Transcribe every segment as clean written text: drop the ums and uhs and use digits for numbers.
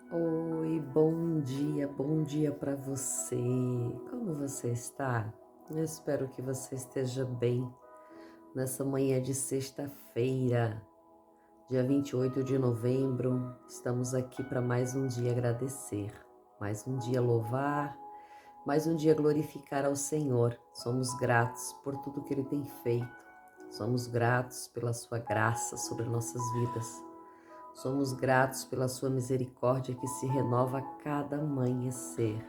Oi, bom dia para você. Como você está? Eu espero que você esteja bem nessa manhã de sexta-feira, dia 28 de novembro. Estamos aqui para mais um dia agradecer, mais um dia louvar, mais um dia glorificar ao Senhor. Somos gratos por tudo que Ele tem feito. Somos gratos pela sua graça sobre nossas vidas. Somos gratos pela sua misericórdia que se renova a cada amanhecer.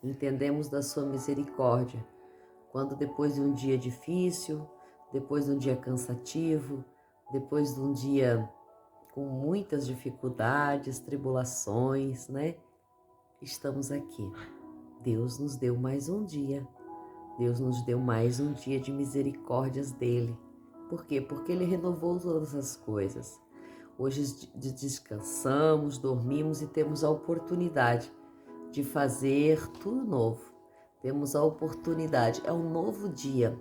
Entendemos da sua misericórdia quando depois de um dia difícil, depois de um dia cansativo, depois de um dia com muitas dificuldades, tribulações, né? Estamos aqui. Deus nos deu mais um dia. Deus nos deu mais um dia de misericórdias dele. Por quê? Porque ele renovou todas as coisas. Hoje descansamos, dormimos e temos a oportunidade de fazer tudo novo. Temos a oportunidade, é um novo dia.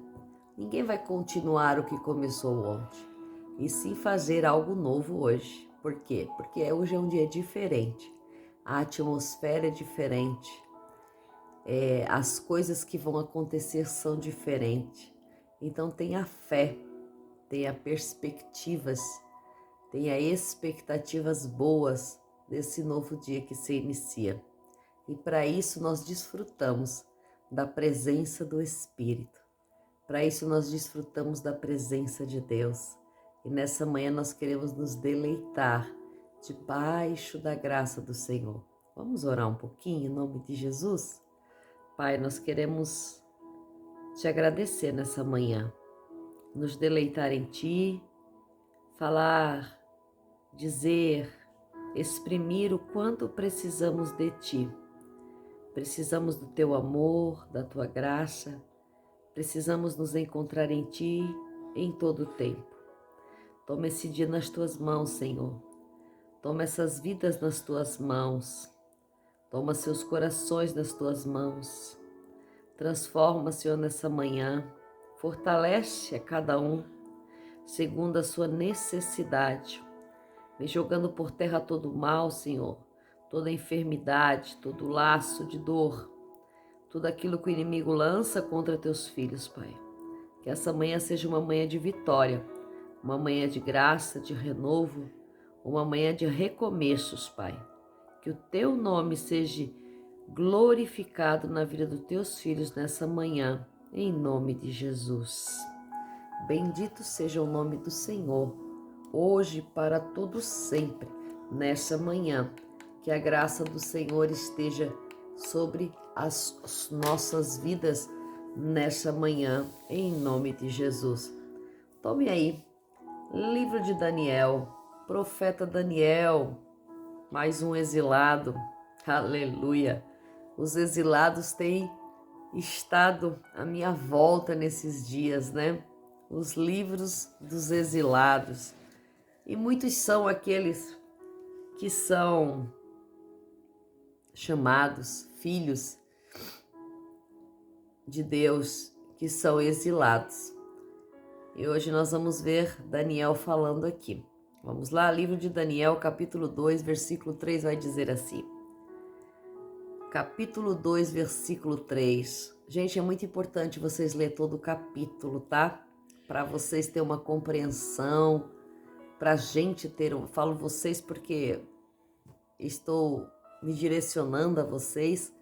Ninguém vai continuar o que começou ontem, e sim fazer algo novo hoje. Por quê? Porque hoje é um dia diferente. A atmosfera é diferente. As coisas que vão acontecer são diferentes. Então tenha fé, tenha perspectivas, tenha expectativas boas desse novo dia que se inicia. E para isso nós desfrutamos da presença do Espírito. Para isso nós desfrutamos da presença de Deus. E nessa manhã nós queremos nos deleitar debaixo da graça do Senhor. Vamos orar um pouquinho em nome de Jesus? Pai, nós queremos te agradecer nessa manhã, nos deleitar em Ti, falar, dizer, exprimir o quanto precisamos de Ti. Precisamos do Teu amor, da Tua graça, precisamos nos encontrar em Ti em todo o tempo. Toma esse dia nas Tuas mãos, Senhor. Toma essas vidas nas Tuas mãos. Toma seus corações nas Tuas mãos. Transforma, Senhor, nessa manhã. Fortalece a cada um segundo a sua necessidade. Vem jogando por terra todo o mal, Senhor, toda enfermidade, todo laço de dor, tudo aquilo que o inimigo lança contra teus filhos, Pai. Que essa manhã seja uma manhã de vitória, uma manhã de graça, de renovo, uma manhã de recomeços, Pai. Que o teu nome seja glorificado na vida dos teus filhos nessa manhã, em nome de Jesus. Bendito seja o nome do Senhor, hoje para todo sempre, nessa manhã. Que a graça do Senhor esteja sobre as nossas vidas nessa manhã, em nome de Jesus. Tome aí, livro de Daniel, profeta Daniel, mais um exilado, aleluia. Os exilados têm estado à minha volta nesses dias, né? Os livros dos exilados. E muitos são aqueles que são chamados filhos de Deus, que são exilados. E hoje nós vamos ver Daniel falando aqui. Vamos lá, livro de Daniel, capítulo 2, versículo 3, vai dizer assim. Capítulo 2, versículo 3. Gente, é muito importante vocês lerem todo o capítulo, tá? Para vocês terem uma compreensão, para a gente ter falo vocês porque estou me direcionando a vocês,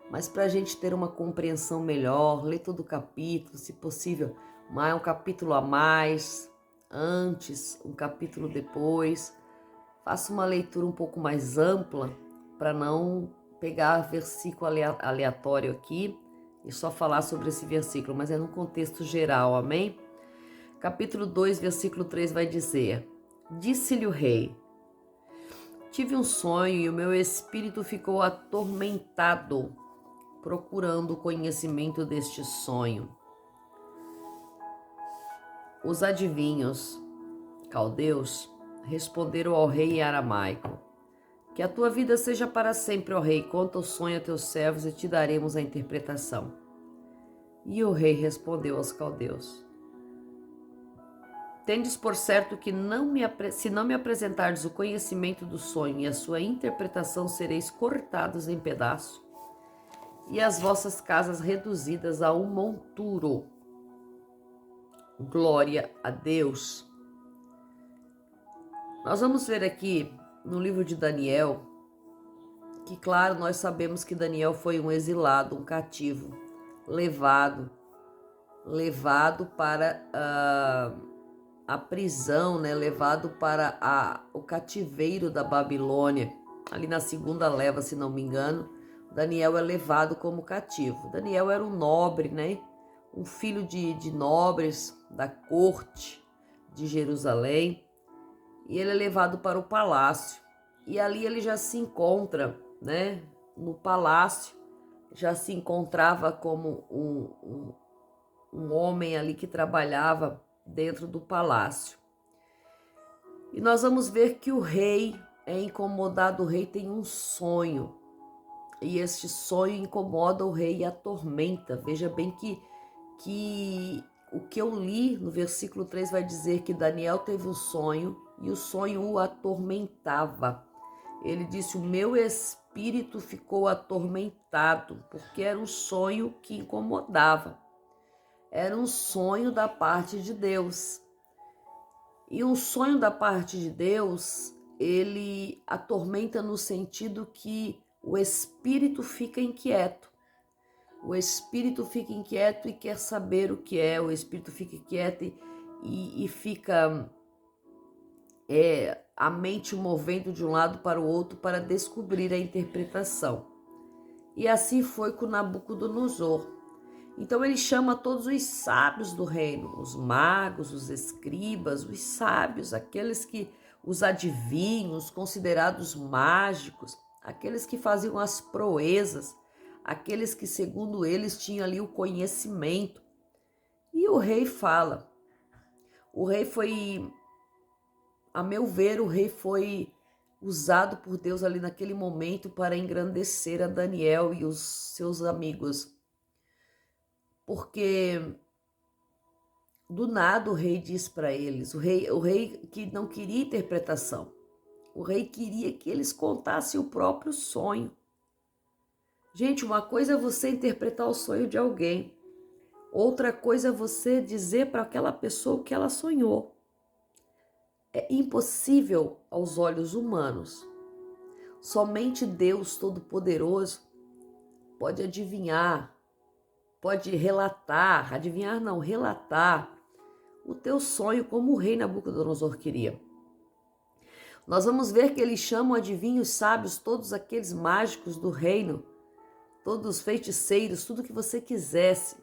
mas para a gente ter uma compreensão melhor, ler todo o capítulo, se possível, um capítulo a mais, antes, um capítulo depois. Faça uma leitura um pouco mais ampla para não pegar versículo aleatório aqui e só falar sobre esse versículo, mas é num contexto geral, amém? Capítulo 2, versículo 3 vai dizer: Disse-lhe o rei: Tive um sonho e o meu espírito ficou atormentado, procurando o conhecimento deste sonho. Os adivinhos, caldeus, responderam ao rei em aramaico: Que a tua vida seja para sempre, ó rei, conta o sonho a teus servos e te daremos a interpretação. E o rei respondeu aos caldeus: tendes por certo que se não me apresentardes o conhecimento do sonho e a sua interpretação, sereis cortados em pedaços, e as vossas casas reduzidas a um monturo. Glória a Deus. Nós vamos ver aqui no livro de Daniel, que claro, nós sabemos que Daniel foi um exilado, um cativo, levado para a prisão, né? Levado para o cativeiro da Babilônia, ali na segunda leva, se não me engano. Daniel é levado como cativo. Daniel era um nobre, né? Um filho de nobres da corte de Jerusalém, e ele é levado para o palácio. E ali ele já se encontra, né? No palácio, já se encontrava como um homem ali que trabalhava dentro do palácio. E nós vamos ver que o rei é incomodado, o rei tem um sonho. E este sonho incomoda o rei e atormenta. Veja bem que o que eu li no versículo 3 vai dizer que Daniel teve um sonho e o sonho o atormentava. Ele disse: o meu espírito ficou atormentado, porque era um sonho que incomodava. Era um sonho da parte de Deus. E um sonho da parte de Deus, ele atormenta no sentido que o espírito fica inquieto. O espírito fica inquieto e quer saber o que é. O espírito fica inquieto e fica a mente movendo de um lado para o outro para descobrir a interpretação. E assim foi com Nabucodonosor. Então ele chama todos os sábios do reino, os magos, os escribas, os sábios, os adivinhos, considerados mágicos, aqueles que faziam as proezas, aqueles que, segundo eles, tinham ali o conhecimento. E o rei fala. O rei foi, a meu ver, o rei foi usado por Deus ali naquele momento para engrandecer a Daniel e os seus amigos. Porque do nada o rei diz para eles, o rei que não queria interpretação, o rei queria que eles contassem o próprio sonho. Gente, uma coisa é você interpretar o sonho de alguém, outra coisa é você dizer para aquela pessoa o que ela sonhou. É impossível aos olhos humanos. Somente Deus Todo-Poderoso pode adivinhar, pode relatar, adivinhar não, relatar o teu sonho como o rei Nabucodonosor queria. Nós vamos ver que eles chamam adivinhos sábios, todos aqueles mágicos do reino, todos os feiticeiros, tudo que você quisesse.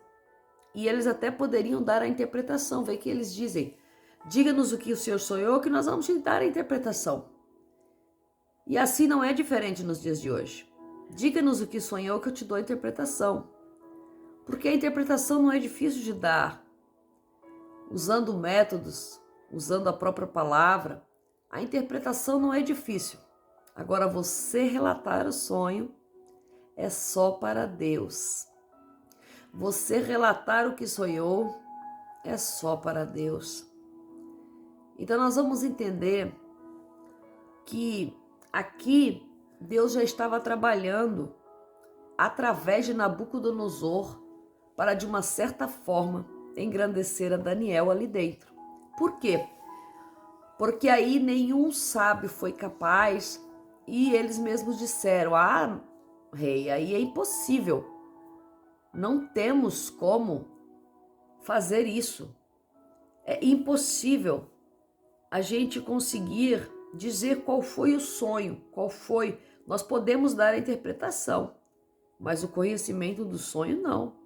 E eles até poderiam dar a interpretação. Vê que eles dizem: diga-nos o que o Senhor sonhou, que nós vamos te dar a interpretação. E assim não é diferente nos dias de hoje. Diga-nos o que sonhou, que eu te dou a interpretação. Porque a interpretação não é difícil de dar. Usando métodos, usando a própria palavra, a interpretação não é difícil. Agora, você relatar o sonho é só para Deus. Você relatar o que sonhou é só para Deus. Então nós vamos entender que aqui Deus já estava trabalhando através de Nabucodonosor para, de uma certa forma, engrandecer a Daniel ali dentro. Por quê? Porque aí nenhum sábio foi capaz e eles mesmos disseram: ah, rei, aí é impossível. Não temos como fazer isso. É impossível a gente conseguir dizer qual foi o sonho, qual foi. Nós podemos dar a interpretação, mas o conhecimento do sonho não.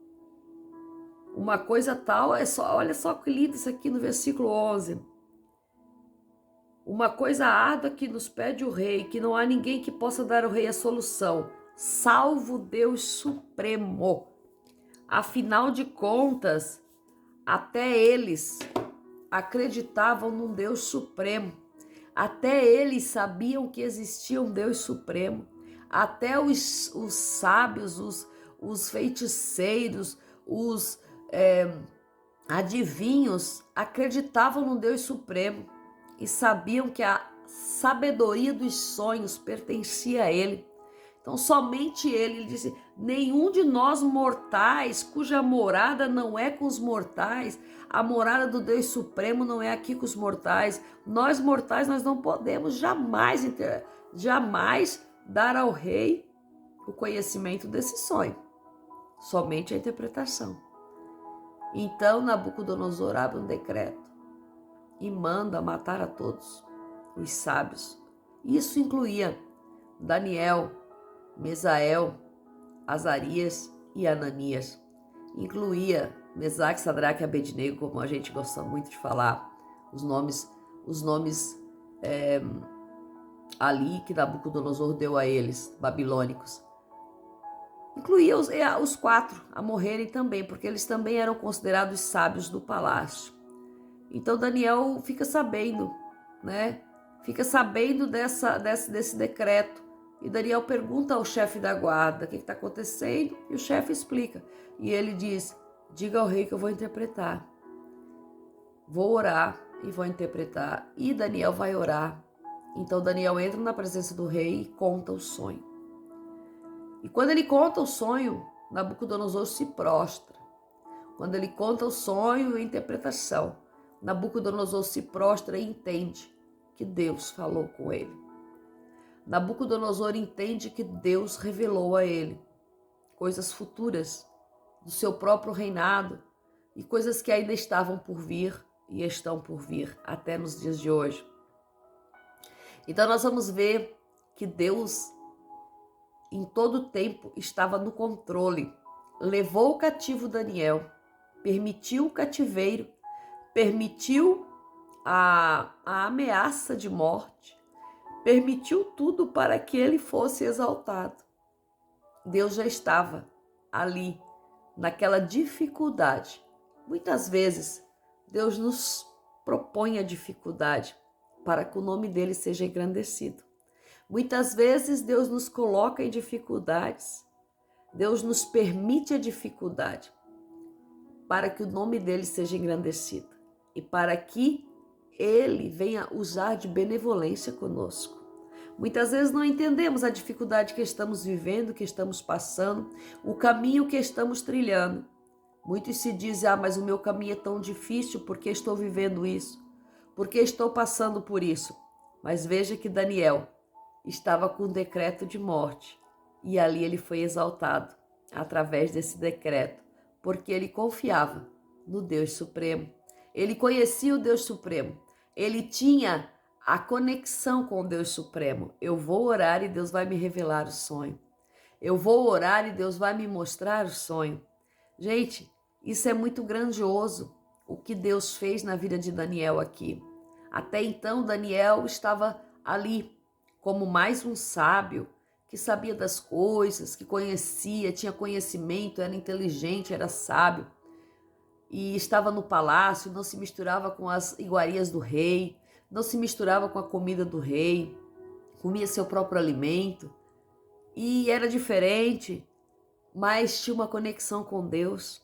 Uma coisa tal é só, olha só que lindo isso aqui no versículo 11. Uma coisa árdua que nos pede o rei, que não há ninguém que possa dar ao rei a solução, salvo Deus Supremo. Afinal de contas, até eles acreditavam num Deus Supremo. Até eles sabiam que existia um Deus Supremo. Até os sábios, os feiticeiros, os adivinhos acreditavam no Deus Supremo e sabiam que a sabedoria dos sonhos pertencia a ele. Então, somente ele disse: nenhum de nós mortais, cuja morada não é com os mortais, a morada do Deus Supremo não é aqui com os mortais. Nós mortais, nós não podemos jamais dar ao rei o conhecimento desse sonho, somente a interpretação. Então, Nabucodonosor abre um decreto e manda matar a todos os sábios. Isso incluía Daniel, Mesael, Azarias e Ananias. Incluía Mesaque, Sadraque e Abednego, como a gente gosta muito de falar, os nomes ali que Nabucodonosor deu a eles, babilônicos. Incluía os 4 a morrerem também, porque eles também eram considerados sábios do palácio. Então Daniel fica sabendo, né? Fica sabendo desse decreto. E Daniel pergunta ao chefe da guarda o que está acontecendo, e o chefe explica. E ele diz: diga ao rei que eu vou interpretar. Vou orar e vou interpretar. E Daniel vai orar. Então Daniel entra na presença do rei e conta o sonho. E quando ele conta o sonho, Nabucodonosor se prostra. Quando ele conta o sonho e a interpretação, Nabucodonosor se prostra e entende que Deus falou com ele. Nabucodonosor entende que Deus revelou a ele coisas futuras do seu próprio reinado e coisas que ainda estavam por vir e estão por vir até nos dias de hoje. Então nós vamos ver que Deus em todo o tempo estava no controle, levou o cativo Daniel, permitiu o cativeiro, permitiu a ameaça de morte, permitiu tudo para que ele fosse exaltado. Deus já estava ali, naquela dificuldade. Muitas vezes, Deus nos propõe a dificuldade para que o nome dele seja engrandecido. Muitas vezes, Deus nos coloca em dificuldades. Deus nos permite a dificuldade para que o nome dele seja engrandecido e para que ele venha usar de benevolência conosco. Muitas vezes não entendemos a dificuldade que estamos vivendo, que estamos passando, o caminho que estamos trilhando. Muitos se dizem: mas o meu caminho é tão difícil, porque estou vivendo isso? Porque estou passando por isso? Mas veja que Daniel estava com um decreto de morte e ali ele foi exaltado através desse decreto, porque ele confiava no Deus Supremo. Ele conhecia o Deus Supremo. Ele tinha a conexão com o Deus Supremo. Eu vou orar e Deus vai me revelar o sonho. Eu vou orar e Deus vai me mostrar o sonho. Gente, isso é muito grandioso, o que Deus fez na vida de Daniel aqui. Até então, Daniel estava ali como mais um sábio, que sabia das coisas, que conhecia, tinha conhecimento, era inteligente, era sábio. E estava no palácio, não se misturava com as iguarias do rei, não se misturava com a comida do rei, comia seu próprio alimento e era diferente, mas tinha uma conexão com Deus.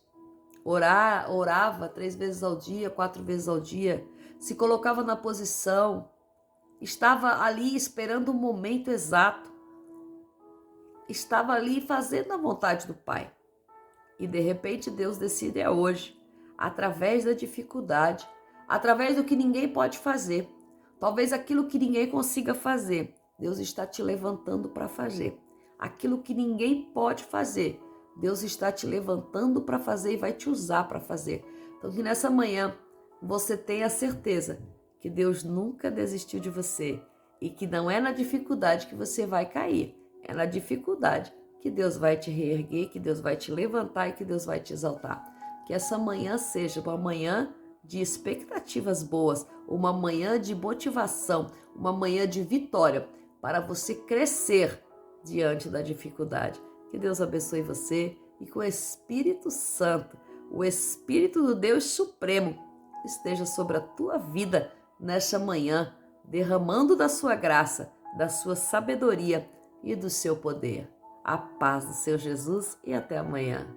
Orava 3 vezes ao dia, 4 vezes ao dia, se colocava na posição, estava ali esperando o momento exato, estava ali fazendo a vontade do Pai. E de repente Deus decide hoje, através da dificuldade, através do que ninguém pode fazer, talvez aquilo que ninguém consiga fazer, Deus está te levantando para fazer. Aquilo que ninguém pode fazer, Deus está te levantando para fazer e vai te usar para fazer. Então que nessa manhã você tenha certeza que Deus nunca desistiu de você e que não é na dificuldade que você vai cair, é na dificuldade que Deus vai te reerguer, que Deus vai te levantar e que Deus vai te exaltar. Que essa manhã seja uma manhã de expectativas boas, uma manhã de motivação, uma manhã de vitória para você crescer diante da dificuldade. Que Deus abençoe você e que o Espírito Santo, o Espírito do Deus Supremo, esteja sobre a tua vida nesta manhã, derramando da sua graça, da sua sabedoria e do seu poder. A paz do seu Jesus e até amanhã.